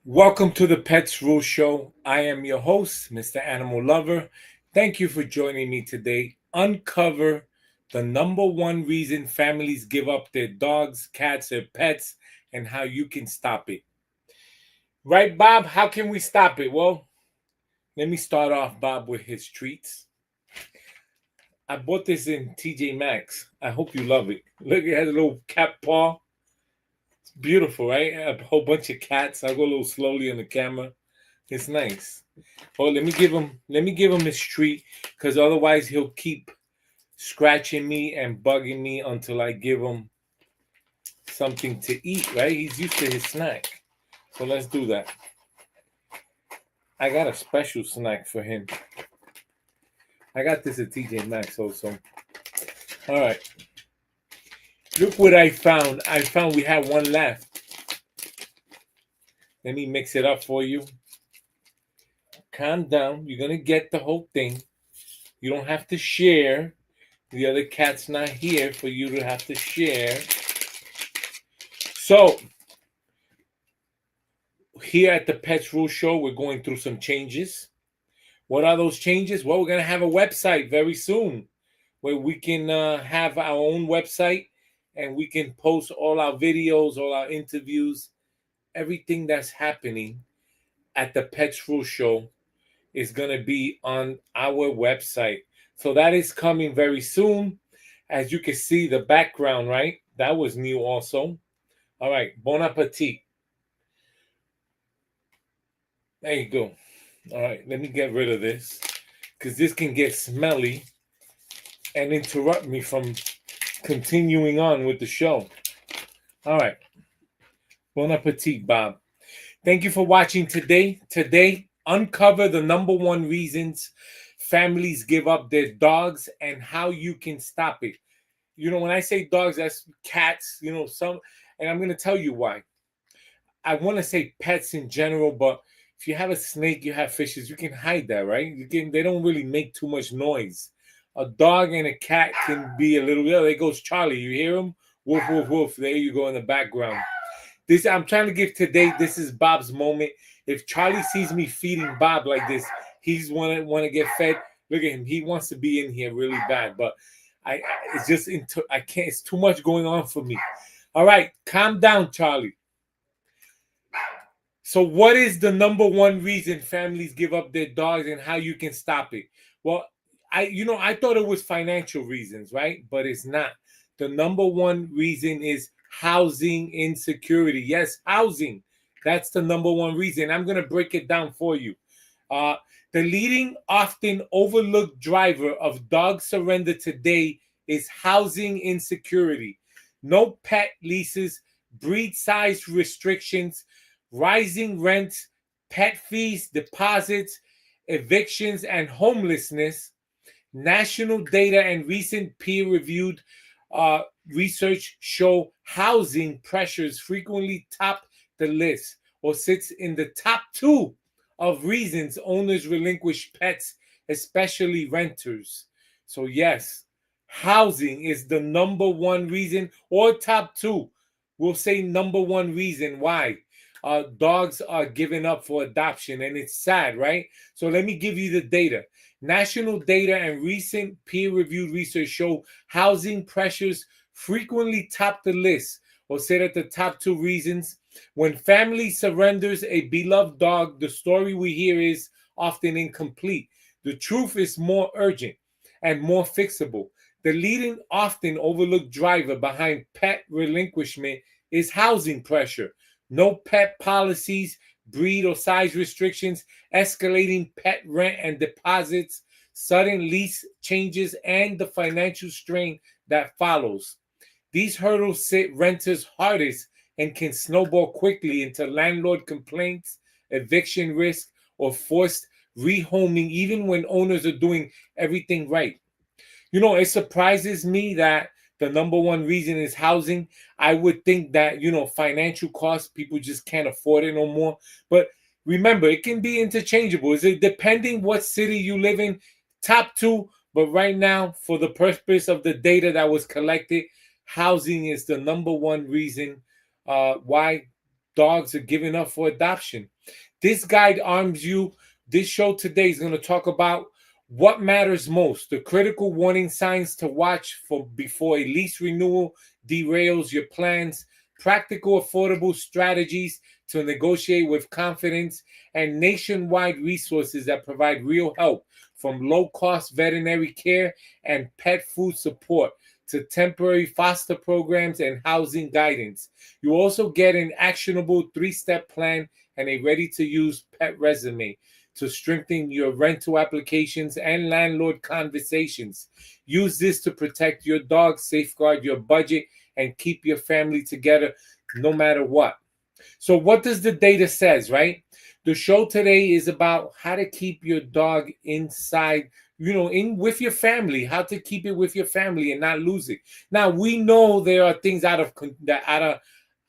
Welcome to the Pets Rule Show. I am your host, Mr. Animal Lover. Thank you for joining me today. Uncover the number one reason families give up their dogs, cats, or pets, and how you can stop it. Right, Bob? How can we stop it? Well, let me start off, Bob, with his treats. I bought this in TJ Maxx. I hope you love it. Look, it has a little cat paw. It's beautiful, right? A whole bunch of cats. I'll go a little slowly on the camera. It's nice. Oh, let me give him his treat, because otherwise he'll keep scratching me and bugging me until I give him something to eat, right? He's used to his snack. So let's do that. I got a special snack for him. I got this at TJ Maxx also. All right. Look what I found. I found we had one left. Let me mix it up for you. Calm down. You're going to get the whole thing. You don't have to share. The other cat's not here for you to have to share. So, here at the Pets Rule Show, we're going through some changes. What are those changes? Well, we're going to have a website very soon where we can have our own website and we can post all our videos, all our interviews, everything that's happening at the Pets Rule Show is going to be on our website. So that is coming very soon. As you can see, the background, right? That was new also. All right, bon appetit. There you go. All right, let me get rid of this because this can get smelly and interrupt me from continuing on with the show. All right. Bon appetit, Bob. Thank you for watching today. Today, uncover the number one reasons families give up their dogs and how you can stop it. You know, when I say dogs, that's cats, some, and I'm going to tell you why. I want to say pets in general, but if you have a snake, you have fishes, you can hide that, right? They don't really make too much noise. A dog and a cat can be a little, there goes Charlie. You hear him? Woof, woof, woof. There you go in the background. I'm trying to give today, this is Bob's moment. If Charlie sees me feeding Bob like this, he's want to get fed. Look at him. He wants to be in here really bad, but it's just I can't. It's too much going on for me. All right, calm down, Charlie. So, what is the number one reason families give up their dogs and how you can stop it? Well, I thought it was financial reasons, right? But it's not. The number one reason is housing insecurity. Yes, housing. That's the number one reason. I'm going to break it down for you. The leading, often overlooked driver of dog surrender today is housing insecurity. No pet leases, breed size restrictions, rising rents, pet fees, deposits, evictions, and homelessness. National data and recent peer-reviewed research show housing pressures frequently top the list or sits in the top two of reasons owners relinquish pets, especially renters. So yes, housing is the number one reason, or top two. We'll say number one reason why dogs are given up for adoption, and it's sad, right? So let me give you the data. National data and recent peer-reviewed research show housing pressures frequently top the list, or sit at the top two reasons. When family surrenders a beloved dog, the story we hear is often incomplete. The truth is more urgent and more fixable. The leading, often overlooked driver behind pet relinquishment is housing pressure. No pet policies, breed or size restrictions, escalating pet rent and deposits, sudden lease changes, and the financial strain that follows. These hurdles hit renters hardest and can snowball quickly into landlord complaints, eviction risk, or forced rehoming, even when owners are doing everything right. It surprises me that the number one reason is housing. I would think that, financial costs, people just can't afford it no more. But remember, it can be interchangeable. Is it depending what city you live in? Top two. But right now, for the purpose of the data that was collected, housing is the number one reason why dogs are given up for adoption. This guide arms you. This show today is going to talk about what matters most, the critical warning signs to watch for before a lease renewal derails your plans, practical, affordable strategies to negotiate with confidence, and nationwide resources that provide real help, from low-cost veterinary care and pet food support to temporary foster programs and housing guidance. You also get an actionable 3-step plan and a ready-to-use pet resume to strengthen your rental applications and landlord conversations. Use this to protect your dog, safeguard your budget, and keep your family together no matter what. So what does the data says, right? The show today is about how to keep your dog inside, in with your family, how to keep it with your family and not lose it. Now, we know there are things are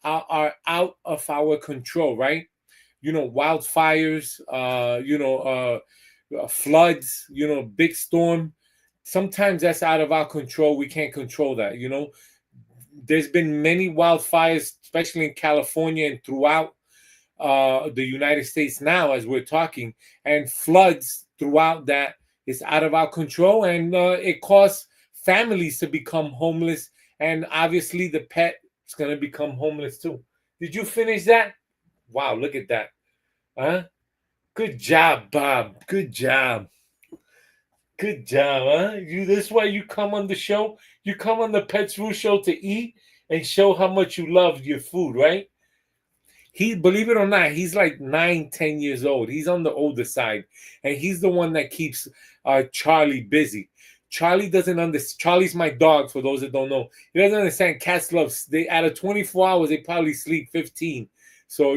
out of our control, right? Wildfires, floods, big storm. Sometimes that's out of our control. We can't control that. There's been many wildfires, especially in California and throughout the United States now as we're talking, and floods throughout that is out of our control, and it caused families to become homeless, and obviously the pet is going to become homeless too. Did you finish that? Wow, look at that. Huh? Good job, Bob. Good job. Good job, huh? This is why you come on the show. You come on the Pets Rule Show to eat and show how much you love your food, right? Believe it or not, he's like 9, 10 years old. He's on the older side, and he's the one that keeps Charlie busy. Charlie doesn't understand. Charlie's my dog, for those that don't know. He doesn't understand cats love. They out of 24 hours, they probably sleep 15. So,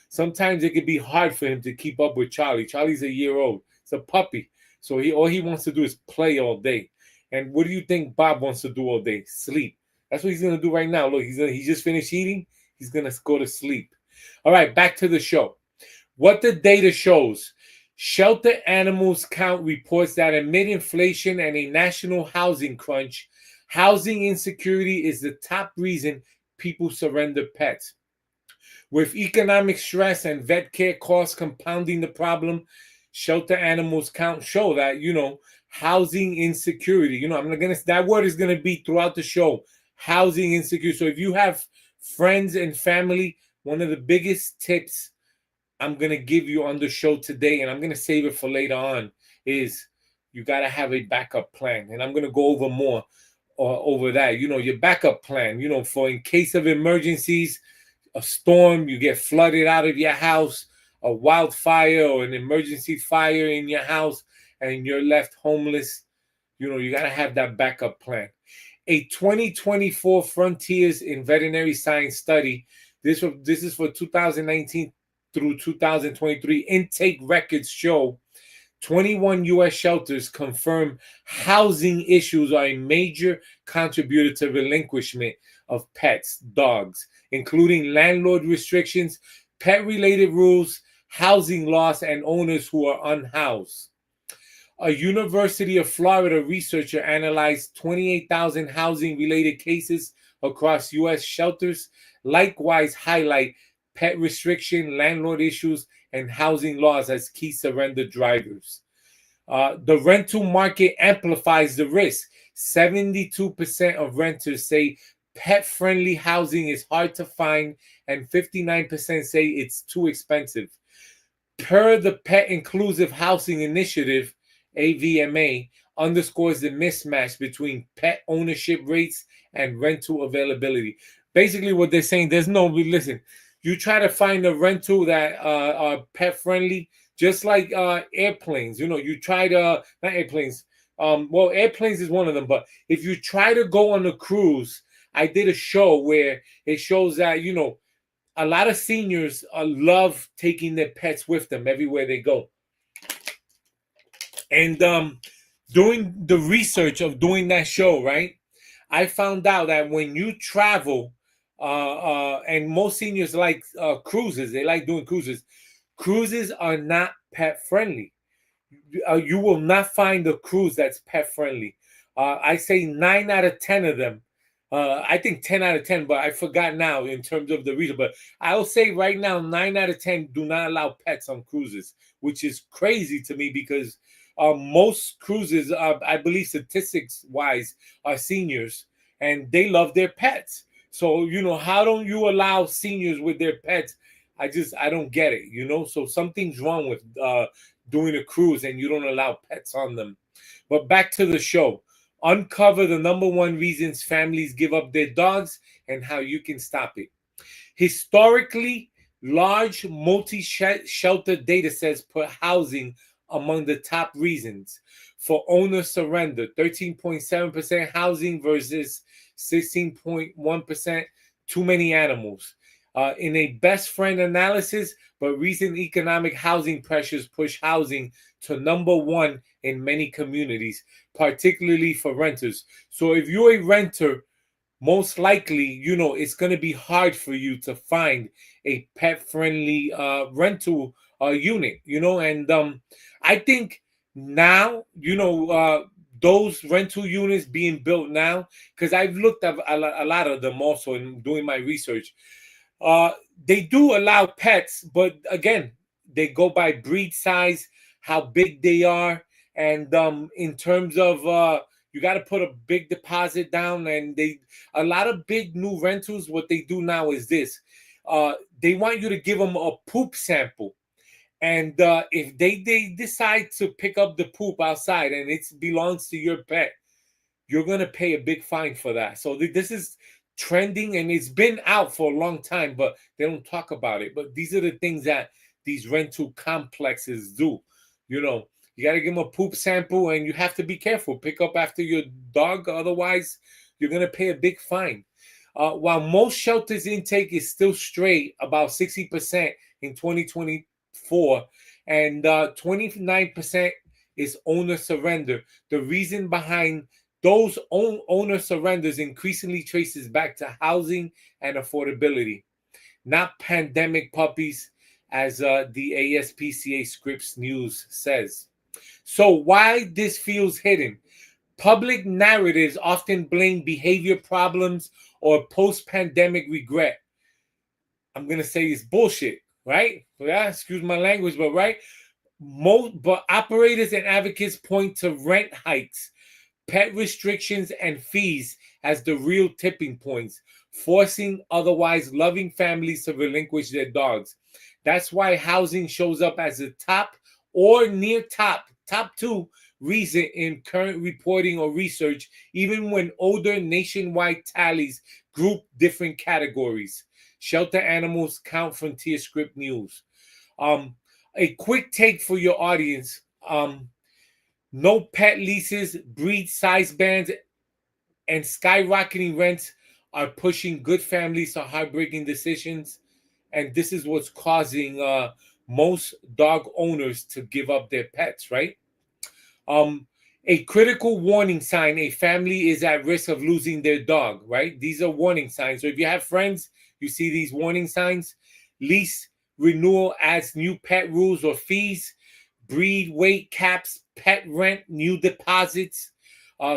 sometimes it could be hard for him to keep up with Charlie. Charlie's a year old. It's a puppy. So all he wants to do is play all day. And what do you think Bob wants to do all day? Sleep. That's what he's going to do right now. Look, he just finished eating. He's going to go to sleep. All right, back to the show. What the data shows. Shelter animals count reports that amid inflation and a national housing crunch, housing insecurity is the top reason people surrender pets. With economic stress and vet care costs compounding the problem, shelter animals count show that, housing insecurity. That word is gonna be throughout the show. Housing insecurity. So if you have friends and family, one of the biggest tips I'm gonna give you on the show today, and I'm gonna save it for later on, is you gotta have a backup plan. And I'm gonna go over more over that. Your backup plan, for in case of emergencies, a storm, you get flooded out of your house, a wildfire or an emergency fire in your house, and you're left homeless. You got to have that backup plan. A 2024 Frontiers in Veterinary Science study, this is for 2019 through 2023, intake records show 21 U.S. shelters confirm housing issues are a major contributor to relinquishment of pets, dogs, including landlord restrictions, pet-related rules, housing loss, and owners who are unhoused. A University of Florida researcher analyzed 28,000 housing-related cases across U.S. shelters, likewise highlight pet restriction, landlord issues, and housing laws as key surrender drivers. The rental market amplifies the risk. 72% of renters say pet-friendly housing is hard to find, and 59% say it's too expensive. Per the Pet Inclusive Housing Initiative, AVMA, underscores the mismatch between pet ownership rates and rental availability. Basically, what they're saying, listen, you try to find a rental that are pet-friendly, just like airplanes. You try to, not airplanes, airplanes is one of them, but if you try to go on a cruise, I did a show where it shows that, a lot of seniors love taking their pets with them everywhere they go. And doing the research of doing that show, right, I found out that when you travel, and most seniors like cruises, they like doing cruises. Cruises are not pet friendly. You will not find a cruise that's pet friendly. I say 9 out of 10 of them I think 10 out of 10, but I forgot now in terms of the reason. But I'll say right now, 9 out of 10 do not allow pets on cruises, which is crazy to me because most cruises, I believe statistics wise, are seniors and they love their pets. So, how don't you allow seniors with their pets? I don't get it. So something's wrong with doing a cruise and you don't allow pets on them. But back to the show. Uncover the number one reasons families give up their dogs and how you can stop it. Historically, large multi-shelter data sets put housing among the top reasons for owner surrender. 13.7% housing versus 16.1% too many animals. In a best friend analysis, but recent economic housing pressures push housing to number one in many communities, particularly for renters. So if you're a renter, most likely, it's going to be hard for you to find a pet-friendly rental unit, and I think now, those rental units being built now, because I've looked at a lot of them also in doing my research. Uh, they do allow pets, but again, they go by breed size, how big they are, and in terms of you got to put a big deposit down. And a lot of big new rentals, what they do now is this: they want you to give them a poop sample, and if they decide to pick up the poop outside and it belongs to your pet, you're going to pay a big fine for that. So this is trending and it's been out for a long time, but they don't talk about it. But these are the things that these rental complexes do. You got to give them a poop sample and you have to be careful. Pick up after your dog. Otherwise, you're going to pay a big fine. While most shelters intake is still straight, about 60% in 2024, and 29% is owner surrender. The reason behind those owner surrenders increasingly traces back to housing and affordability, not pandemic puppies, as the ASPCA Scripps News says. So why this feels hidden? Public narratives often blame behavior problems or post-pandemic regret. I'm going to say it's bullshit, right? Yeah, excuse my language, but right? But operators and advocates point to rent hikes, pet restrictions, and fees as the real tipping points, forcing otherwise loving families to relinquish their dogs. That's why housing shows up as a top or near top two reason in current reporting or research, even when older nationwide tallies group different categories. Shelter animals count Frontier Script News. A quick take for your audience. No pet leases, breed size bans, and skyrocketing rents are pushing good families to heartbreaking decisions. And this is what's causing most dog owners to give up their pets, right? A critical warning sign: a family is at risk of losing their dog, right? These are warning signs. So if you have friends, you see these warning signs. Lease renewal adds new pet rules or fees, breed weight caps, pet rent, new deposits.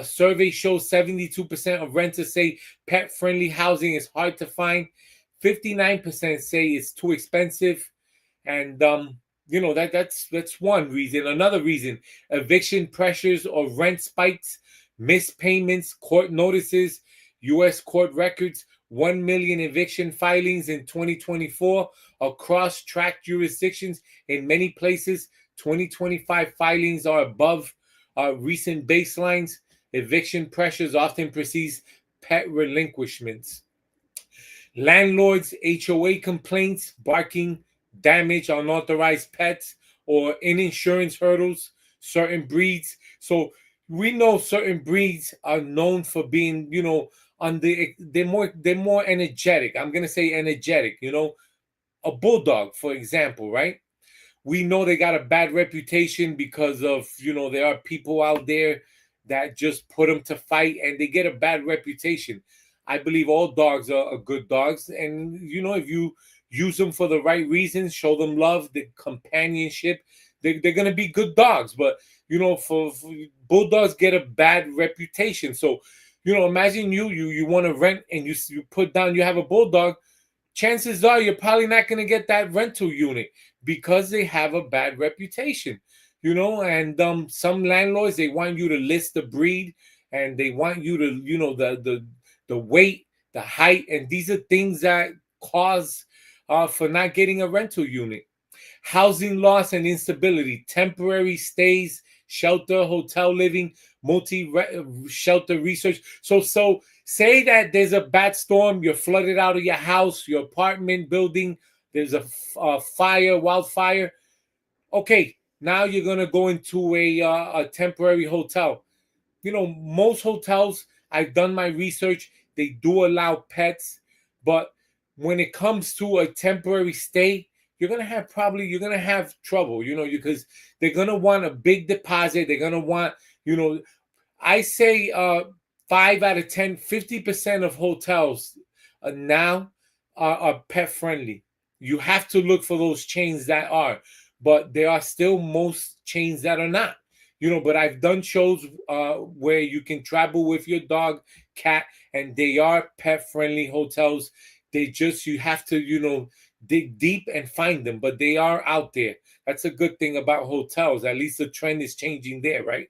Survey shows 72% of renters say pet-friendly housing is hard to find. 59% say it's too expensive. And that's one reason. Another reason: eviction pressures or rent spikes, missed payments, court notices, U.S. court records. 1 million eviction filings in 2024 across tract jurisdictions. In many places, 2025 filings are above recent baselines. Eviction pressures often precedes pet relinquishments. Landlords' HOA complaints, barking, damage, unauthorized pets, or insurance hurdles, certain breeds. So we know certain breeds are known for being, they're more energetic. I'm gonna say energetic. A bulldog, for example, right? We know they got a bad reputation because of, there are people out there that just put them to fight and they get a bad reputation. I believe all dogs are good dogs. And, if you use them for the right reasons, show them love, the companionship, they're going to be good dogs. But, for bulldogs get a bad reputation. So Imagine you want to rent and you put down, you have a bulldog. Chances are you're probably not going to get that rental unit because they have a bad reputation. And some landlords, they want you to list the breed, and they want you to, the weight, the height, and these are things that cause for not getting a rental unit. Housing loss and instability, temporary stays, shelter, hotel living, multi shelter research. So say that there's a bad storm, you're flooded out of your house, your apartment building, there's a fire, wildfire. Okay, now you're gonna go into a temporary hotel. Most hotels, I've done my research, they do allow pets, but when it comes to a temporary stay, you're gonna have trouble, because they're gonna want a big deposit. They're gonna want, you know, I say 5 out of 10, 50% of hotels now are pet friendly. You have to look for those chains that are, but there are still most chains that are not. But I've done shows where you can travel with your dog, cat, and they are pet friendly hotels. You have to, dig deep and find them, but they are out there. That's a good thing about hotels. At least the trend is changing there, right?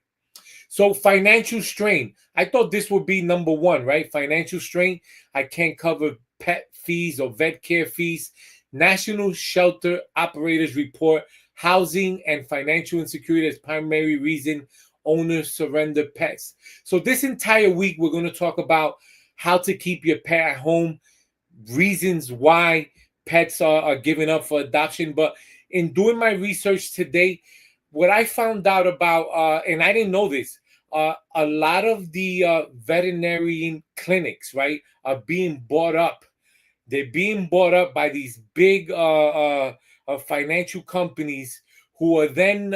So financial strain. I thought this would be number one, right? Financial strain. I can't cover pet fees or vet care fees. National Shelter Operators Report housing and financial insecurity as primary reason owners surrender pets. So this entire week, we're going to talk about how to keep your pet at home, reasons why pets are given up for adoption. But in doing my research today, what I found out about, and I didn't know this, a lot of the veterinarian clinics, right, are being bought up. They're being bought up by these big financial companies who are then,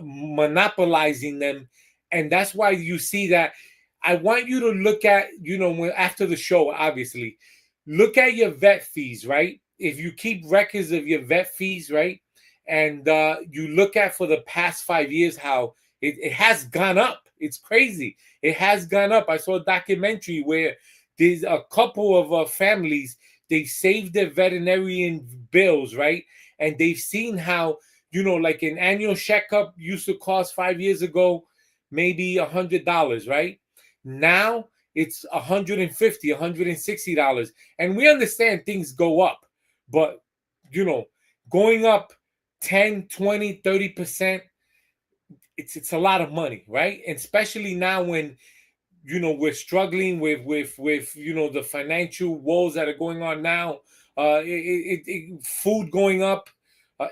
monopolizing them. And that's why you see that. I want you to look at, after the show, obviously, look at your vet fees, right? If you keep records of your vet fees, right? And you look at for the past 5 years how it has gone up. It's crazy. It has gone up. I saw a documentary where there's a couple of families, they saved their veterinarian bills, right? And they've seen how, like an annual checkup used to cost 5 years ago, maybe $100, right? Now it's $150, $160. And we understand things go up, but, going up 10, 20, 30%, it's a lot of money, right? And especially now when we're struggling with the financial woes that are going on now, food going up,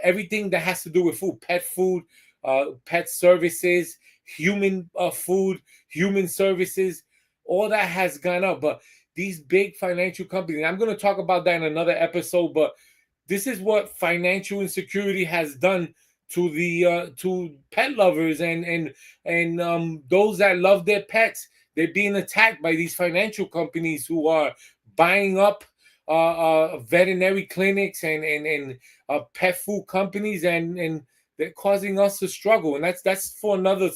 everything that has to do with food, pet services, human food, human services, all that has gone up. But these big financial companies, I'm going to talk about that in another episode, but this is what financial insecurity has done to the to pet lovers and those that love their pets. They're being attacked by these financial companies who are buying up veterinary clinics and pet food companies, and they're causing us to struggle. And that's for another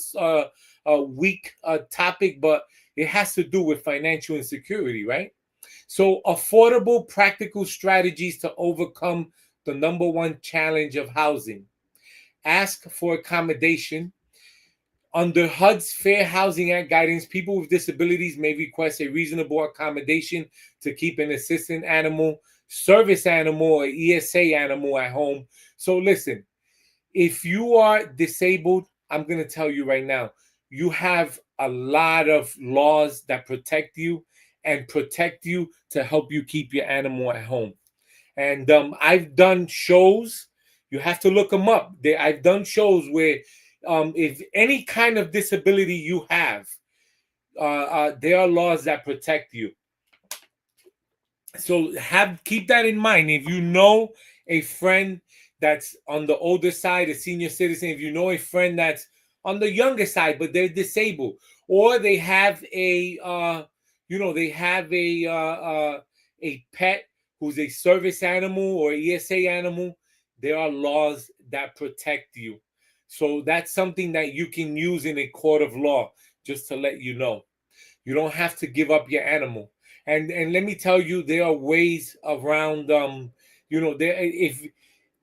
week topic, but it has to do with financial insecurity, right? So, affordable, practical strategies to overcome the number one challenge of housing. Ask for accommodation. Under HUD's Fair Housing Act guidance, people with disabilities may request a reasonable accommodation to keep an assistant animal, service animal, or ESA animal at home. So listen, if you are disabled, I'm going to tell you right now, you have a lot of laws that protect you and protect you to help you keep your animal at home. And I've done shows. You have to look them up. I've done shows where if any kind of disability you have, there are laws that protect you. So keep that in mind. If you know a friend that's on the older side, a senior citizen, if you know a friend that's on the younger side but they're disabled, or they have a pet who's a service animal or ESA animal, there are laws that protect you. So that's something that you can use in a court of law. just to let you know. You don't have to give up your animal. And let me tell you, there are ways around. There if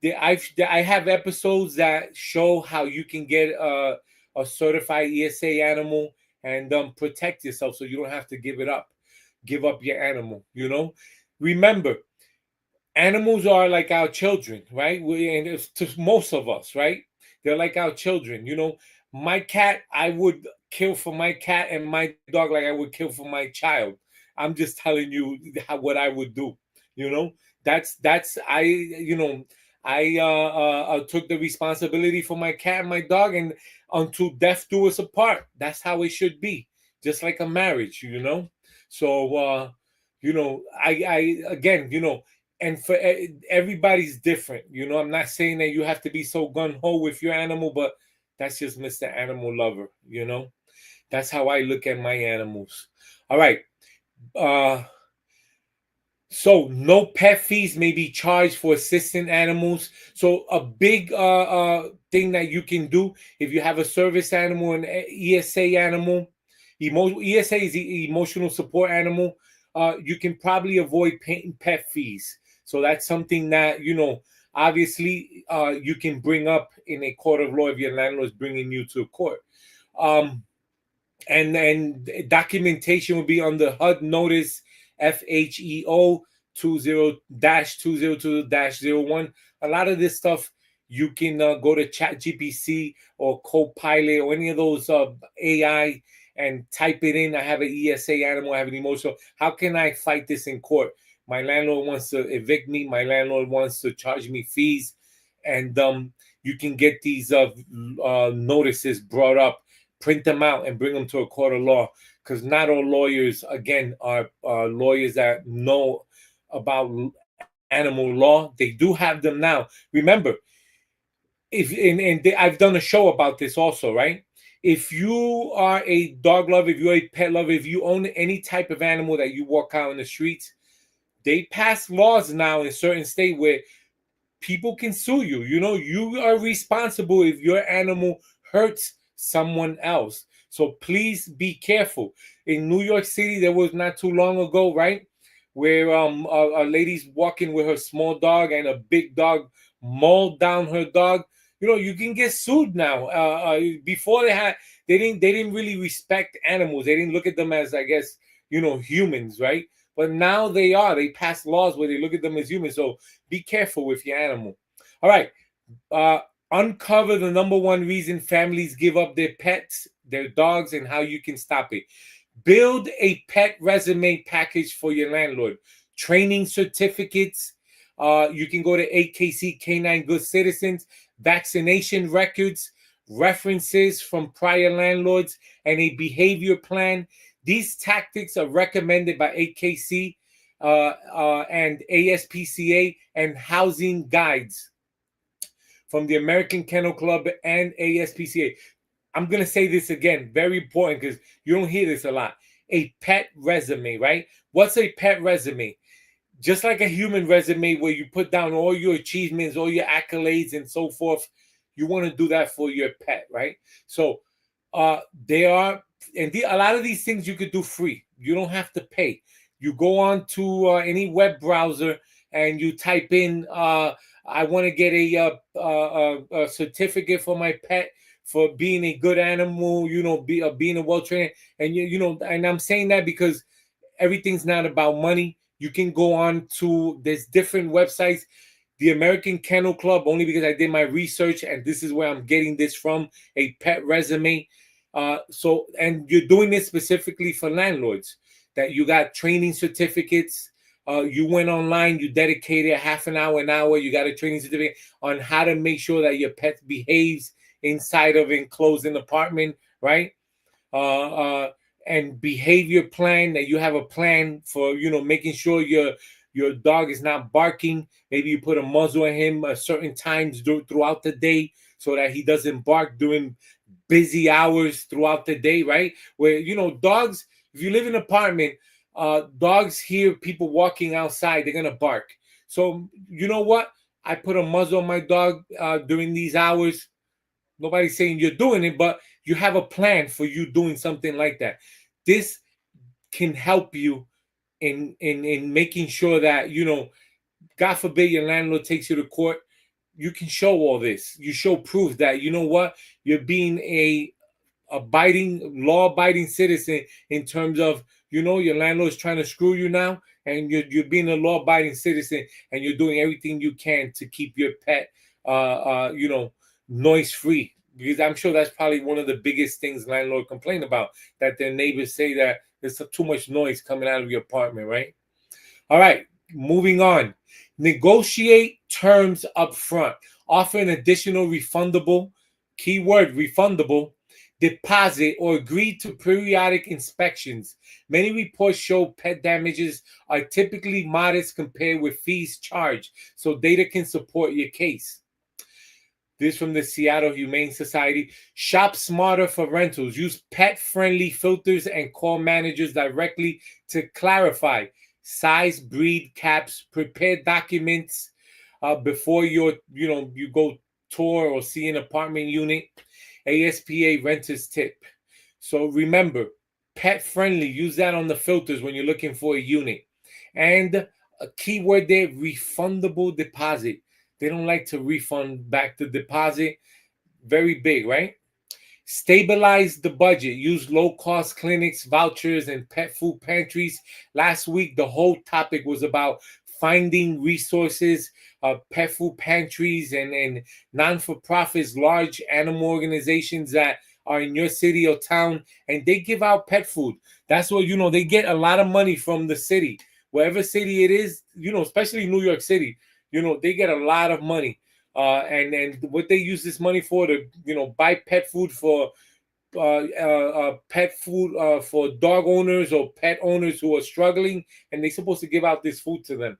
there, I have episodes that show how you can get a certified ESA animal and protect yourself, so you don't have to give up your animal. Remember, animals are like our children, right? And it's to most of us, right? They're like our children. My cat, I would kill for my cat, and my dog like I would kill for my child. I'm just telling you what I would do. You know, that's I took the responsibility for my cat and my dog, and until death do us apart. That's how it should be, just like a marriage. So I again, and for everybody's different. I'm not saying that you have to be so gun ho with your animal, but that's just Mr. Animal Lover. That's how I look at my animals. All right. Uh, so no pet fees may be charged for assistant animals. So a big thing that you can do if you have a service animal, an ESA animal, ESA is the emotional support animal. You can probably avoid paying pet fees. So that's something that obviously you can bring up in a court of law if your landlord is bringing you to court. And documentation will be on the HUD notice FHEO 20-202-01. A lot of this stuff you can go to ChatGPT or Copilot or any of those AI and type it in. I have an ESA animal, I have an emotional. How can I fight this in court? My landlord wants to evict me. My landlord wants to charge me fees. And you can get these notices brought up, print them out, and bring them to a court of law, because not all lawyers, again, are lawyers that know about animal law. They do have them now. Remember, I've done a show about this also, right? If you are a dog lover, if you're a pet lover, if you own any type of animal that you walk out in the streets, they pass laws now in certain states where people can sue you. You are responsible if your animal hurts someone else. So please be careful. In New York City, there was not too long ago, right, where a lady's walking with her small dog and a big dog mauled down her dog. You can get sued now. Before they didn't really respect animals. They didn't look at them as, I guess, humans, right? But now they are. They pass laws where they look at them as humans. So be careful with your animal. All right. Uncover the number one reason families give up their pets, their dogs, and how you can stop it. Build a pet resume package for your landlord. Training certificates. You can go to AKC Canine Good Citizens. Vaccination records, references from prior landlords, and a behavior plan. These tactics are recommended by AKC and ASPCA and housing guides from the American Kennel Club and ASPCA. I'm going to say this again, very important, because you don't hear this a lot. A pet resume, right? What's a pet resume? Just like a human resume where you put down all your achievements, all your accolades, and so forth. You want to do that for your pet, right? So they are, and a lot of these things you could do free. You don't have to pay. You go on to any web browser and you type in, I want to get a certificate for my pet for being a good animal, being a well-trained. And, and I'm saying that because everything's not about money. You can go on to, there's different websites. The American Kennel Club, only because I did my research, and this is where I'm getting this from, a pet resume. And you're doing this specifically for landlords, that you got training certificates. You went online, you dedicated half an hour, you got a training certificate on how to make sure that your pet behaves inside of enclosed apartment, right? And behavior plan, that you have a plan for, making sure your dog is not barking. Maybe you put a muzzle on him at certain times throughout the day so that he doesn't bark during busy hours throughout the day, right? Where, dogs, if you live in an apartment, dogs hear people walking outside, they're going to bark. So, you know what? I put a muzzle on my dog during these hours. Nobody's saying you're doing it, but you have a plan for you doing something like that. This can help you in making sure that, God forbid your landlord takes you to court, you can show all this. You show proof that, you know what, you're being a abiding, law-abiding citizen in terms of, your landlord's trying to screw you now, and you're being a law-abiding citizen, and you're doing everything you can to keep your pet, noise-free. Because I'm sure that's probably one of the biggest things landlords complain about, that their neighbors say that there's too much noise coming out of your apartment, right? All right, moving on. Negotiate terms up front. Offer an additional refundable, keyword refundable, deposit, or agree to periodic inspections. Many reports show pet damages are typically modest compared with fees charged, so data can support your case. This from the Seattle Humane Society. Shop smarter for rentals. Use pet-friendly filters and call managers directly to clarify size, breed, caps. Prepare documents before you go tour or see an apartment unit. ASPA renters tip. So remember, pet-friendly. Use that on the filters when you're looking for a unit. And a keyword there, refundable deposit. They don't like to refund back the deposit. Very big, right? Stabilize the budget. Use low-cost clinics, vouchers, and pet food pantries. Last week, the whole topic was about finding resources, pet food pantries, and non-for-profits, large animal organizations that are in your city or town, and they give out pet food. That's what, they get a lot of money from the city. Wherever city it is, especially New York City, they get a lot of money. And what they use this money for, to buy pet food for for dog owners or pet owners who are struggling, and they're supposed to give out this food to them.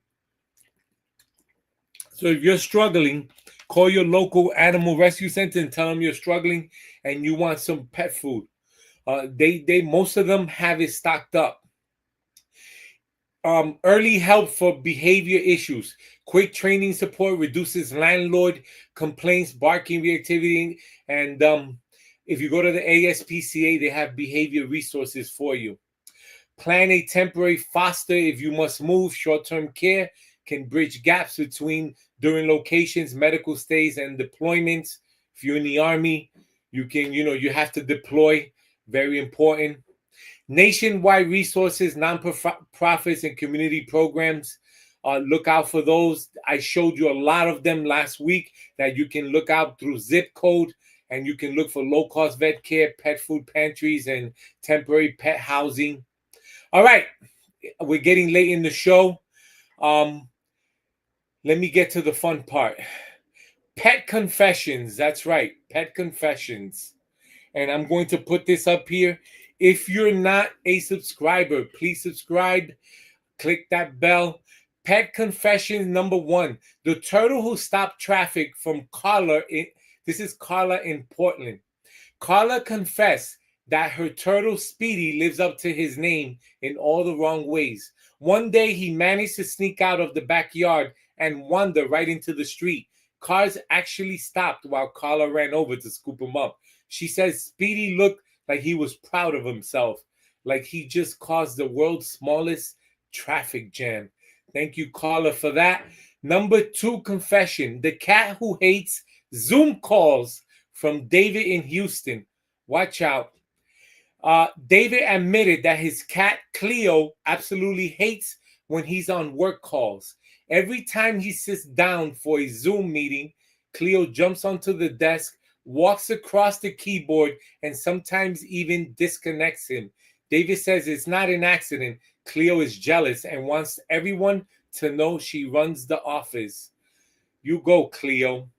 So if you're struggling, call your local animal rescue center and tell them you're struggling and you want some pet food. They most of them have it stocked up. Early help for behavior issues. Quick training support reduces landlord complaints, barking, reactivity, and if you go to the ASPCA, they have behavior resources for you. Plan a temporary foster if you must move. Short-term care can bridge gaps during locations, medical stays, and deployments. If you're in the Army, you can, you have to deploy. Very important. Nationwide resources, non-profits, and community programs. Look out for those. I showed you a lot of them last week that you can look out through zip code, and you can look for low-cost vet care, pet food pantries, and temporary pet housing. All right, we're getting late in the show. Let me get to the fun part. Pet confessions. That's right, pet confessions. And I'm going to put this up here. If you're not a subscriber, please subscribe. Click that bell. Pet confession number 1. The turtle who stopped traffic from Carla. This is Carla in Portland. Carla confessed that her turtle Speedy lives up to his name in all the wrong ways. One day he managed to sneak out of the backyard and wander right into the street. Cars actually stopped while Carla ran over to scoop him up. She says Speedy looked like he was proud of himself, like he just caused the world's smallest traffic jam. Thank you, Carla, for that. Number 2 confession. The cat who hates Zoom calls, from David in Houston. Watch out. David admitted that his cat, Cleo, absolutely hates when he's on work calls. Every time he sits down for a Zoom meeting, Cleo jumps onto the desk, walks across the keyboard, and sometimes even disconnects him. David says it's not an accident. Cleo is jealous and wants everyone to know she runs the office. You go, Cleo.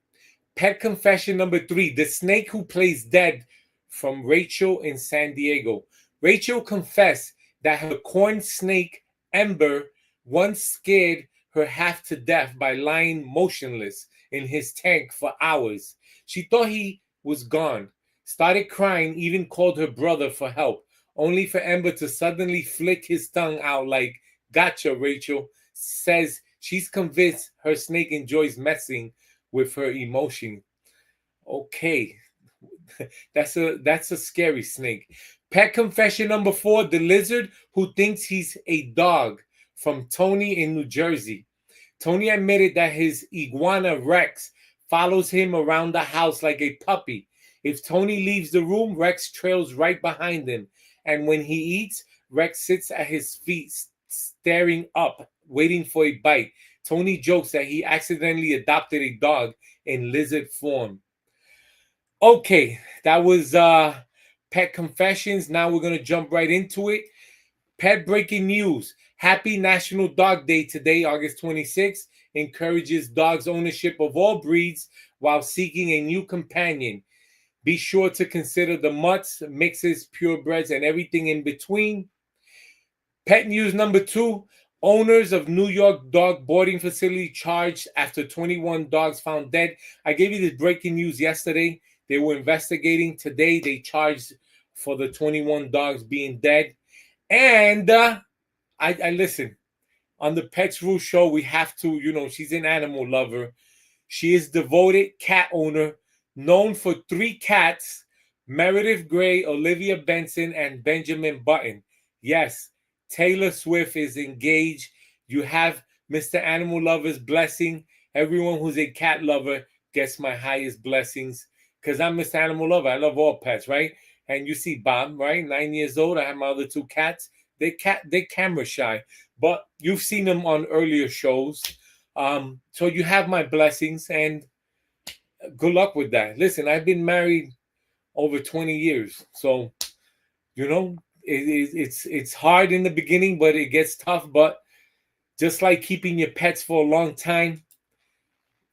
Pet confession number 3. The snake who plays dead, from Rachel in San Diego. Rachel confessed that her corn snake, Ember, once scared her half to death by lying motionless in his tank for hours. She thought he was gone, started crying, even called her brother for help, only for Ember to suddenly flick his tongue out like, "Gotcha." Rachel says she's convinced her snake enjoys messing with her emotion. Okay, That's a scary snake. Pet confession number 4, the lizard who thinks he's a dog, from Tony in New Jersey. Tony admitted that his iguana Rex follows him around the house like a puppy. If Tony leaves the room, Rex trails right behind him. And when he eats, Rex sits at his feet, staring up, waiting for a bite. Tony jokes that he accidentally adopted a dog in lizard form. Okay, that was pet confessions. Now we're going to jump right into it. Pet breaking news. Happy National Dog Day today, August 26th. Encourages dogs' ownership of all breeds while seeking a new companion. Be sure to consider the mutts, mixes, purebreds, and everything in between. Pet news number 2. Owners of New York dog boarding facility charged after 21 dogs found dead. I gave you this breaking news yesterday. They were investigating. Today, they charged for the 21 dogs being dead. And I listen. On the Pets Rule show, we have to, she's an animal lover. She is devoted cat owner, known for 3 cats, Meredith Grey, Olivia Benson, and Benjamin Button. Yes, Taylor Swift is engaged. You have Mr. Animal Lover's blessing. Everyone who's a cat lover gets my highest blessings because I'm Mr. Animal Lover. I love all pets, right? And you see Bob, right? 9 years old. I have my other 2 cats. They're camera shy, but you've seen them on earlier shows. So you have my blessings and good luck with that. Listen, I've been married over 20 years. So, it's hard in the beginning, but it gets tough. But just like keeping your pets for a long time,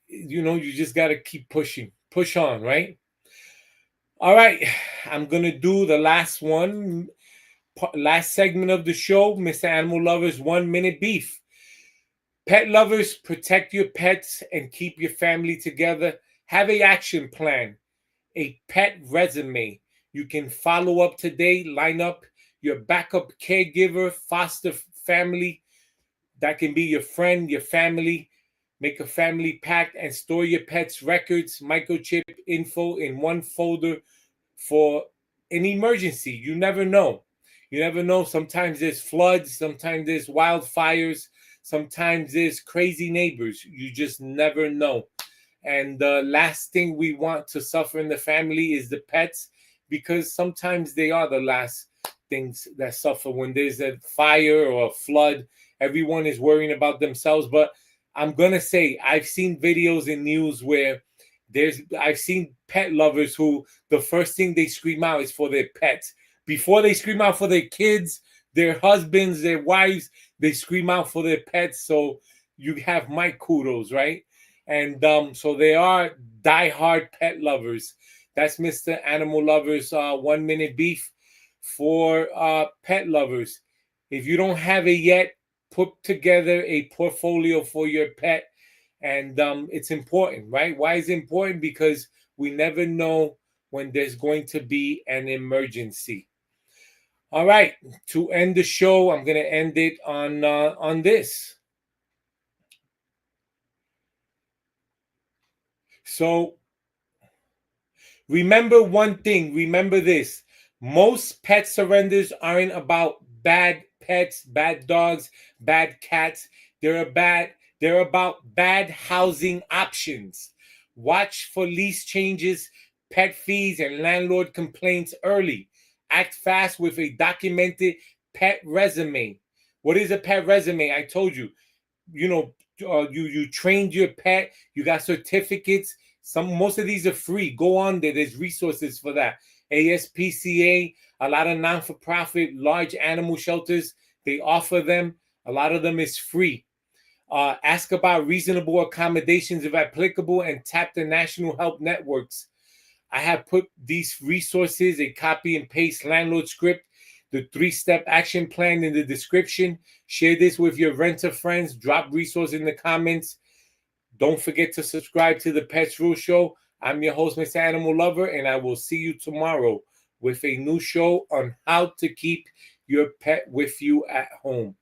you just got to keep pushing. Push on, right? All right. I'm going to do the last one. Last segment of the show, Mr. Animal Lover's 1-minute beef. Pet lovers, protect your pets and keep your family together. Have an action plan, a pet resume. You can follow up today, line up your backup caregiver, foster family. That can be your friend, your family. Make a family pact and store your pet's records, microchip info in one folder for an emergency. You never know. You never know. Sometimes there's floods. Sometimes there's wildfires. Sometimes there's crazy neighbors. You just never know. And the last thing we want to suffer in the family is the pets, because sometimes they are the last things that suffer when there's a fire or a flood. Everyone is worrying about themselves. But I'm going to say, I've seen videos in news where I've seen pet lovers who the first thing they scream out is for their pets. Before they scream out for their kids, their husbands, their wives, they scream out for their pets. So you have my kudos, right? And so they are diehard pet lovers. That's Mr. Animal Lover's 1-minute beef for pet lovers. If you don't have it yet, put together a portfolio for your pet. And it's important, right? Why is it important? Because we never know when there's going to be an emergency. All right, to end the show, I'm going to end it on this. So remember one thing. Remember this. Most pet surrenders aren't about bad pets, bad dogs, bad cats. They're about bad housing options. Watch for lease changes, pet fees, and landlord complaints early. Act fast with a documented pet resume. What is a pet resume? I told you. You trained your pet. You got certificates. Most of these are free. Go on there. There's resources for that. ASPCA, a lot of non-for-profit large animal shelters, they offer them. A lot of them is free. Ask about reasonable accommodations if applicable, and tap the national help networks. I have put these resources, a copy and paste landlord script, the 3-step action plan in the description. Share this with your renter friends. Drop resources in the comments. Don't forget to subscribe to the Pets Rule Show. I'm your host, Mr. Animal Lover, and I will see you tomorrow with a new show on how to keep your pet with you at home.